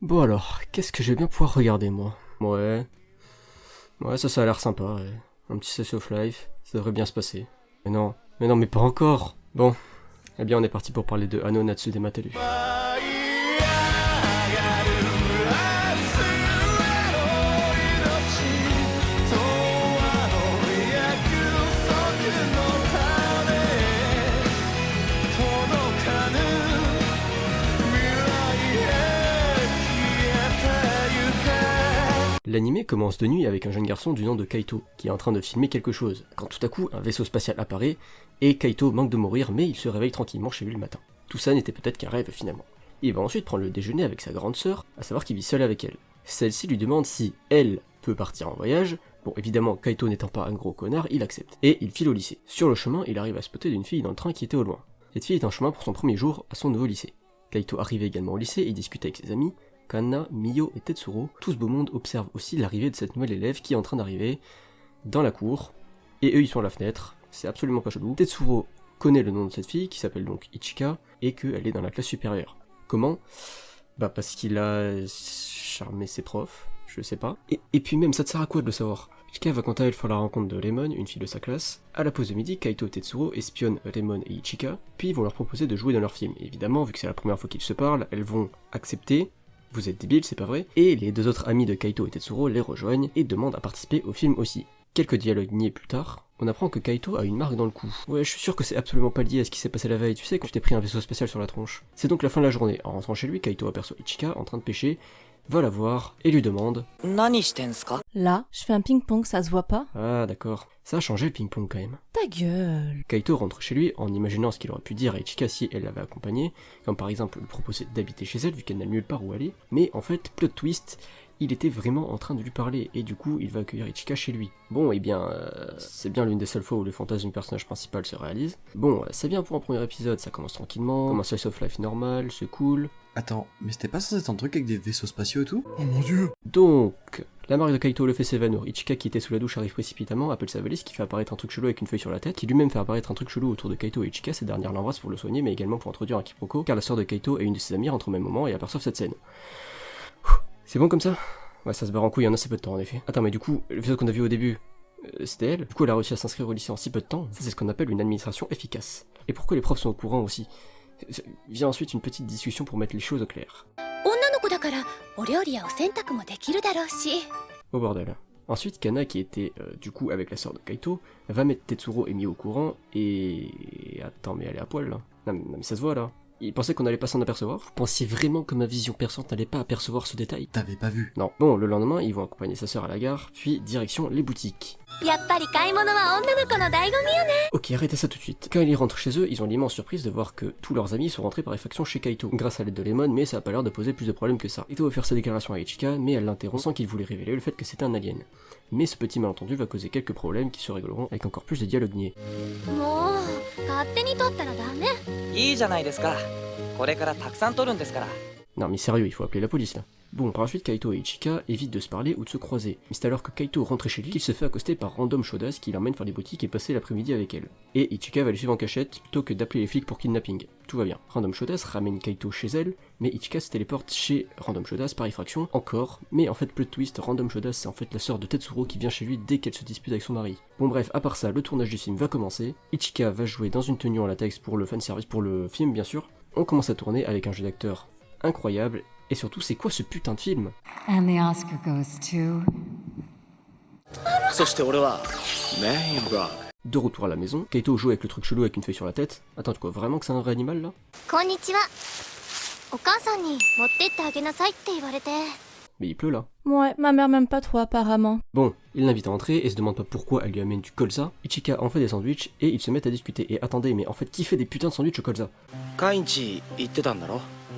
Bon alors, qu'est-ce que je vais bien pouvoir regarder moi? Ouais, ça a l'air sympa, ouais. Un petit slice of life, ça devrait bien se passer. Mais pas encore. Bon, eh bien on est parti pour parler de Ano Natsu Mataru. L'anime commence de nuit avec un jeune garçon du nom de Kaito, qui est en train de filmer quelque chose, quand tout à coup un vaisseau spatial apparaît, et Kaito manque de mourir mais il se réveille tranquillement chez lui le matin. Tout ça n'était peut-être qu'un rêve finalement. Il va ensuite prendre le déjeuner avec sa grande sœur, à savoir qu'il vit seul avec elle. Celle-ci lui demande si elle peut partir en voyage. Bon, évidemment, Kaito n'étant pas un gros connard, il accepte. Et il file au lycée. Sur le chemin, il arrive à spotter d'une fille dans le train qui était au loin. Cette fille est en chemin pour son premier jour à son nouveau lycée. Kaito arrive également au lycée et discute avec ses amis. Kanna, Miyo et Tetsuro, tout ce beau monde observe aussi l'arrivée de cette nouvelle élève qui est en train d'arriver dans la cour, et eux ils sont à la fenêtre, c'est absolument pas chelou. Tetsuro connaît le nom de cette fille, qui s'appelle donc Ichika, et qu'elle est dans la classe supérieure. Comment? Bah parce qu'il a charmé ses profs, je sais pas. Et puis même, ça te sert à quoi de le savoir? Ichika va quant à elle faire la rencontre de Lemon, une fille de sa classe. À la pause de midi, Kaito et Tetsuro espionnent Lemon et Ichika, puis ils vont leur proposer de jouer dans leur film. Et évidemment, vu que c'est la première fois qu'ils se parlent, elles vont accepter. Vous êtes débiles, c'est pas vrai. Et les deux autres amis de Kaito et Tetsuro les rejoignent et demandent à participer au film aussi. Quelques dialogues niais plus tard, on apprend que Kaito a une marque dans le cou. Ouais, je suis sûr que c'est absolument pas lié à ce qui s'est passé la veille, tu sais, quand je t'ai pris un vaisseau spatial sur la tronche. C'est donc la fin de la journée. En rentrant chez lui, Kaito aperçoit Ichika en train de pêcher, va la voir et lui demande Là, je fais un ping-pong, ça se voit pas? Ah d'accord, ça a changé le ping-pong quand même. Ta gueule. Kaito rentre chez lui en imaginant ce qu'il aurait pu dire à Ichika si elle l'avait accompagné, comme par exemple lui proposer d'habiter chez elle vu qu'elle n'a nulle part où aller, mais en fait, plot twist, il était vraiment en train de lui parler, et du coup, il va accueillir Ichika chez lui. Bon, eh bien, c'est bien l'une des seules fois où le fantasme du personnage principal se réalise. Bon, c'est bien pour un premier épisode, ça commence tranquillement, comme un slice of life normal, c'est cool. Attends, mais c'était pas censé être un truc avec des vaisseaux spatiaux et tout? Oh mon dieu! Donc, la marque de Kaito le fait s'évanouir. Ichika qui était sous la douche arrive précipitamment, appelle sa valise qui fait apparaître un truc chelou avec une feuille sur la tête, qui lui-même fait apparaître un truc chelou autour de Kaito et Ichika, ces dernières l'embrassent pour le soigner mais également pour introduire un quiproquo, car la sœur de Kaito et une de ses amies rentrent au même moment et aperçoivent cette scène. C'est bon comme ça? Ouais, ça se barre en couille en assez peu de temps en effet. Attends, mais du coup, le vaisseau qu'on a vu au début, c'était elle. Du coup, elle a réussi à s'inscrire au lycée en si peu de temps. Ça, c'est ce qu'on appelle une administration efficace. Et pourquoi les profs sont au courant aussi? Vient ensuite une petite discussion pour mettre les choses au clair. Au bordel. Ensuite, Kana, qui était du coup avec la sœur de Kaito, va mettre Tetsuro et Mio au courant et... Attends, mais elle est à poil là. Non mais ça se voit là. Il pensait qu'on allait pas s'en apercevoir. Vous pensiez vraiment que ma vision perçante n'allait pas apercevoir ce détail? T'avais pas vu? Non. Bon, le lendemain, ils vont accompagner sa sœur à la gare, puis direction les boutiques. Ok, arrêtez ça tout de suite. Quand ils rentrent chez eux, ils ont l'immense surprise de voir que tous leurs amis sont rentrés par effraction chez Kaito, grâce à l'aide de Lemon, mais ça a pas l'air de poser plus de problèmes que ça. Kaito veut faire sa déclaration à Ichika, mais elle l'interrompt sans qu'il voulait révéler le fait que c'était un alien. Mais ce petit malentendu va causer quelques problèmes qui se régleront avec encore plus de dialogues niais. Non mais sérieux, il faut appeler la police là. Bon, par la suite, Kaito et Ichika évitent de se parler ou de se croiser. Mais c'est alors que Kaito rentre chez lui qu'il se fait accoster par Random Shodas qui l'emmène faire des boutiques et passer l'après-midi avec elle. Et Ichika va le suivre en cachette plutôt que d'appeler les flics pour kidnapping. Tout va bien. Random Shodas ramène Kaito chez elle, mais Ichika se téléporte chez Random Shodas par effraction, encore. Mais en fait, plot twist, Random Shodas c'est en fait la sœur de Tetsuro qui vient chez lui dès qu'elle se dispute avec son mari. Bon bref, à part ça, le tournage du film va commencer. Ichika va jouer dans une tenue en latex pour le fanservice, pour le film bien sûr. On commence à tourner avec un jeu d'acteur incroyable. Et surtout, c'est quoi ce putain de film? And the Oscar goes to... De retour à la maison, Kaito joue avec le truc chelou avec une feuille sur la tête. Attends, tu crois vraiment que c'est un vrai animal là? Mais il pleut là. Ouais, ma mère m'aime pas trop apparemment. Bon, il l'invite à entrer et se demande pas pourquoi elle lui amène du colza. Ichika en fait des sandwichs et ils se mettent à discuter. Et attendez, mais en fait, qui fait des putains de sandwichs au colza?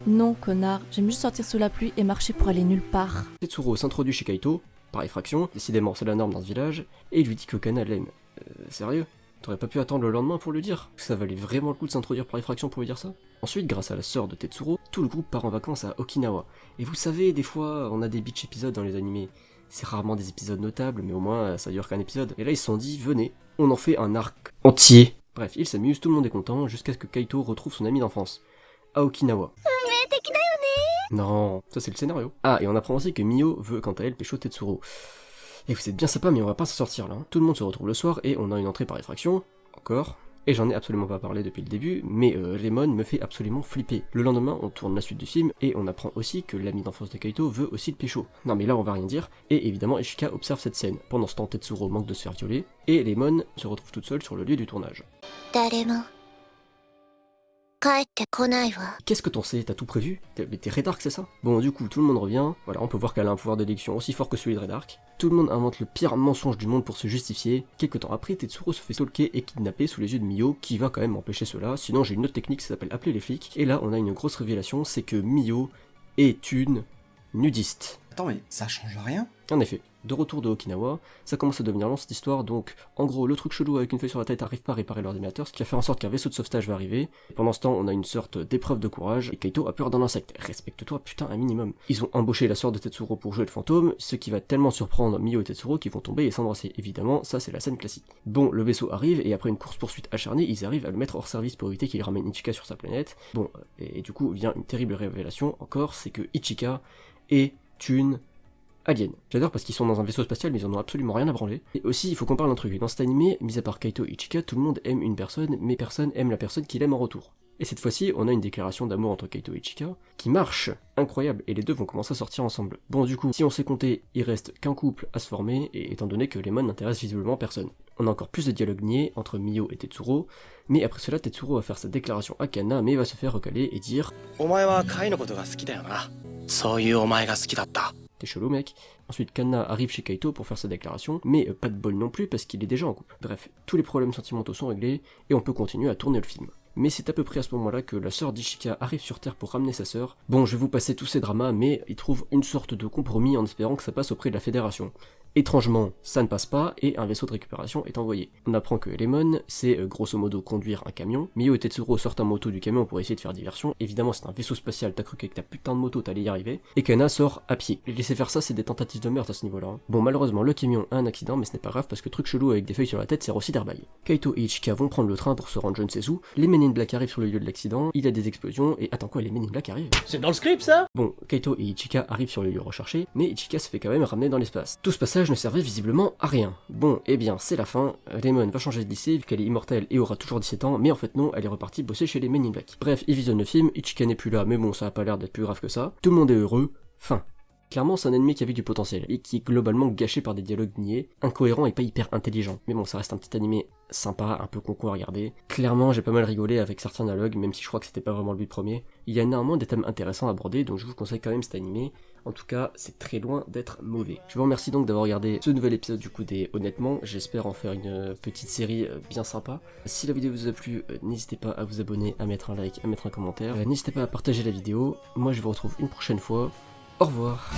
Non, connard, j'aime juste sortir sous la pluie et marcher pour aller nulle part. Tetsuro s'introduit chez Kaito, par effraction, décidément c'est la norme dans ce village, et il lui dit que Kana l'aime. Sérieux? T'aurais pas pu attendre le lendemain pour le dire? Ça valait vraiment le coup de s'introduire par effraction pour lui dire ça? Ensuite, grâce à la sœur de Tetsuro, tout le groupe part en vacances à Okinawa. Et vous savez, des fois, on a des beach épisodes dans les animés. C'est rarement des épisodes notables, mais au moins ça dure qu'un épisode. Et là ils se sont dit, venez, on en fait un arc entier. Bref, ils s'amusent, tout le monde est content, jusqu'à ce que Kaito retrouve son ami d'enfance, à Okinawa. Non, ça c'est le scénario. Ah, et on apprend aussi que Mio veut quant à elle pécho Tetsuro. Et vous êtes bien sympa, mais on va pas s'en sortir là. Tout le monde se retrouve le soir et on a une entrée par effraction, encore. Et j'en ai absolument pas parlé depuis le début, mais Lemon me fait absolument flipper. Le lendemain, on tourne la suite du film, et on apprend aussi que l'ami d'enfance de Kaito veut aussi le pécho. Non mais là on va rien dire, et évidemment Ishika observe cette scène. Pendant ce temps, Tetsuro manque de se faire violer, et Lemon se retrouve toute seule sur le lieu du tournage. Qu'est-ce que t'en sais? T'as tout prévu? Mais t'es Redark, c'est ça? Bon, du coup, tout le monde revient. Voilà, on peut voir qu'elle a un pouvoir de déduction aussi fort que celui de Redark. Tout le monde invente le pire mensonge du monde pour se justifier. Quelques temps après, Tetsuro se fait stalker et kidnapper sous les yeux de Mio, qui va quand même empêcher cela. Sinon, j'ai une autre technique qui s'appelle appeler les flics. Et là, on a une grosse révélation, c'est que Mio est une nudiste. Attends, mais ça change rien? En effet, de retour de Okinawa, ça commence à devenir long cette histoire, donc en gros le truc chelou avec une feuille sur la tête arrive pas à réparer l'ordinateur, ce qui va faire en sorte qu'un vaisseau de sauvetage va arriver. Et pendant ce temps, on a une sorte d'épreuve de courage, et Kaito a peur d'un insecte. Respecte-toi putain un minimum. Ils ont embauché la sœur de Tetsuro pour jouer le fantôme, ce qui va tellement surprendre Mio et Tetsuro qu'ils vont tomber et s'embrasser. Évidemment, ça c'est la scène classique. Bon, le vaisseau arrive, et après une course-poursuite acharnée, ils arrivent à le mettre hors service pour éviter qu'il ramène Ichika sur sa planète. Bon, et du coup vient une terrible révélation encore, c'est que Ichika est une alien. J'adore parce qu'ils sont dans un vaisseau spatial mais ils en ont absolument rien à branler. Et aussi il faut qu'on parle d'un truc, dans cet animé, mis à part Kaito et Ichika, tout le monde aime une personne, mais personne aime la personne qu'il aime en retour. Et cette fois-ci, on a une déclaration d'amour entre Kaito et Ichika, qui marche, incroyable, et les deux vont commencer à sortir ensemble. Bon du coup, si on sait compter, il reste qu'un couple à se former, et étant donné que Lemon n'intéresse visiblement personne. On a encore plus de dialogue niais entre Mio et Tetsuro, mais après cela, Tetsuro va faire sa déclaration à Kanna, mais va se faire recaler et dire T'es chelou mec. Ensuite Kanna arrive chez Kaito pour faire sa déclaration, mais pas de bol non plus parce qu'il est déjà en couple. Bref, tous les problèmes sentimentaux sont réglés, et on peut continuer à tourner le film. Mais c'est à peu près à ce moment-là que la sœur d'Ishika arrive sur Terre pour ramener sa sœur. Bon, je vais vous passer tous ces dramas, mais ils trouvent une sorte de compromis en espérant que ça passe auprès de la Fédération. Étrangement, ça ne passe pas, et un vaisseau de récupération est envoyé. On apprend que Lemon sait grosso modo conduire un camion, Mio et Tetsuro sortent en moto du camion pour essayer de faire diversion, évidemment c'est un vaisseau spatial, t'as cru qu'avec ta putain de moto t'allais y arriver, et Kanna sort à pied. Les laisser faire ça c'est des tentatives de meurtre à ce niveau-là. Bon malheureusement le camion a un accident, mais ce n'est pas grave parce que truc chelou avec des feuilles sur la tête sert aussi d'herbaille. Kaito et Ichika vont prendre le train pour se rendre je ne sais où, les Men in Black arrivent sur le lieu de l'accident, il y a des explosions, et attends quoi, les Men in Black arrivent? C'est dans le script ça? Bon, Kaito et Ichika arrivent sur le lieu recherché, mais Ichika se fait quand même ramener dans l'espace. Tout ce passage ne servait visiblement à rien. Bon, eh bien, c'est la fin. Lemon va changer de lycée vu qu'elle est immortelle et aura toujours 17 ans, mais en fait non, elle est repartie bosser chez les Men in Black. Bref, ils visionnent le film, Ichika n'est plus là, mais bon, ça a pas l'air d'être plus grave que ça. Tout le monde est heureux. Fin. Clairement, c'est un ennemi qui avait du potentiel, et qui est globalement gâché par des dialogues niais, incohérents et pas hyper intelligents. Mais bon, ça reste un petit animé sympa, un peu con à regarder. Clairement, j'ai pas mal rigolé avec certains dialogues, même si je crois que c'était pas vraiment le but premier. Il y a néanmoins des thèmes intéressants à aborder, donc je vous conseille quand même cet animé. En tout cas, c'est très loin d'être mauvais. Je vous remercie donc d'avoir regardé ce nouvel épisode du coup des Honnêtement. J'espère en faire une petite série bien sympa. Si la vidéo vous a plu, n'hésitez pas à vous abonner, à mettre un like, à mettre un commentaire. N'hésitez pas à partager la vidéo. Moi, je vous retrouve une prochaine fois. Au revoir.